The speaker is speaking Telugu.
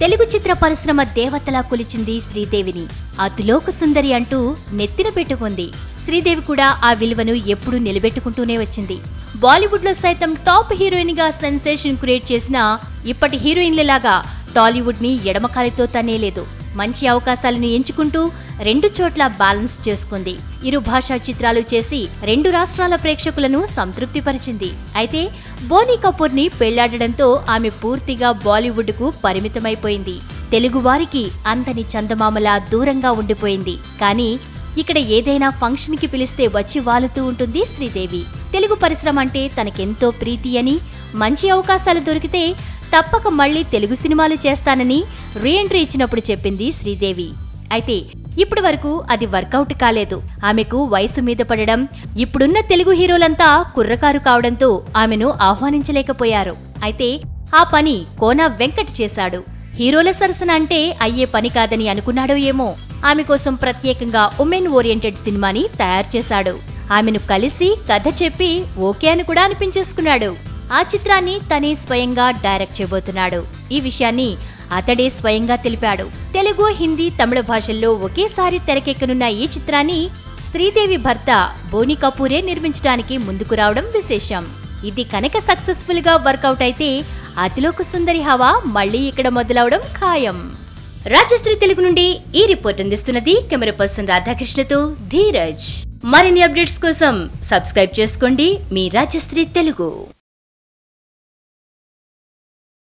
తెలుగు చిత్ర పరిశ్రమ దేవతలా కొలిచింది శ్రీదేవిని. అతిలోక సుందరి అంటూ నెత్తిన పెట్టుకుంది. శ్రీదేవి కూడా ఆ విలువను ఎప్పుడూ నిలబెట్టుకుంటూనే వచ్చింది. బాలీవుడ్ లో సైతం టాప్ హీరోయిన్ గా సెన్సేషన్ క్రియేట్ చేసిన ఇప్పటి హీరోయిన్లలాగా టాలీవుడ్ ని ఎడమకాలితో తన్నేలేదు. మంచి అవకాశాలను ఎంచుకుంటూ 2 చోట్ల బ్యాలెన్స్ చేసుకుంది. ఇరు భాషా చిత్రాలు చేసి 2 రాష్ట్రాల ప్రేక్షకులను సంతృప్తిపరిచింది. అయితే బోనీ కపూర్ ని పెళ్లాడడంతో ఆమె పూర్తిగా బాలీవుడ్ కు పరిమితమైపోయింది. తెలుగు వారికి అంతని చందమామలా దూరంగా ఉండిపోయింది. కానీ ఇక్కడ ఏదైనా ఫంక్షన్ కి పిలిస్తే వచ్చి వాలుతూ ఉంటుంది శ్రీదేవి. తెలుగు పరిశ్రమ అంటే తనకెంతో ప్రీతి అని, మంచి అవకాశాలు దొరికితే తప్పక మళ్లీ తెలుగు సినిమాలు చేస్తానని రీఎంట్రీ ఇచ్చినప్పుడు చెప్పింది శ్రీదేవి. అయితే ఇప్పటి వరకు అది వర్కౌట్ కాలేదు. ఆమెకు వయసు మీద పడడం, ఇప్పుడున్న తెలుగు హీరోలంతా కుర్రకారు కావడంతో ఆమెను ఆహ్వానించలేకపోయారు. అయితే ఆ పని కోన వెంకట్ చేశాడు. హీరోల సరసన అంటే అయ్యే పని కాదని అనుకున్నాడో ఏమో, ఆమె కోసం ప్రత్యేకంగా ఉమెన్ ఓరియంటెడ్ సినిమాని తయారు చేశాడు. ఆమెను కలిసి కథ చెప్పి ఓకే అని కూడా అనిపించేసుకున్నాడు. ఆ చిత్రాన్ని తనే స్వయంగా డైరెక్ట్ చేయబోతున్నాడు. ఈ విషయాన్ని అతడే స్వయంగా తెలిపాడు. తెలుగు, హిందీ, తమిళ భాషల్లో ఒకేసారి తెరకెక్కనున్న ఈ చిత్రాన్ని శ్రీదేవి భర్త బోనీ కపూరే నిర్మించడానికి ముందుకు రావడం విశేషం. ఇది కనుక సక్సెస్ఫుల్ గా వర్కౌట్ అయితే అతిలోక సుందరి హవా మళ్లీ ఇక్కడ మొదలవడం ఖాయం. రాజశ్రీ తెలుగు నుండి ఈ రిపోర్ట్ అందిస్తున్నది కెమెరా పర్సన్ రాధాకృష్ణతో ధీరజ్. మరిన్ని అప్డేట్స్ కోసం సబ్స్క్రైబ్ చేసుకోండి మీ రాజశ్రీ తెలుగు.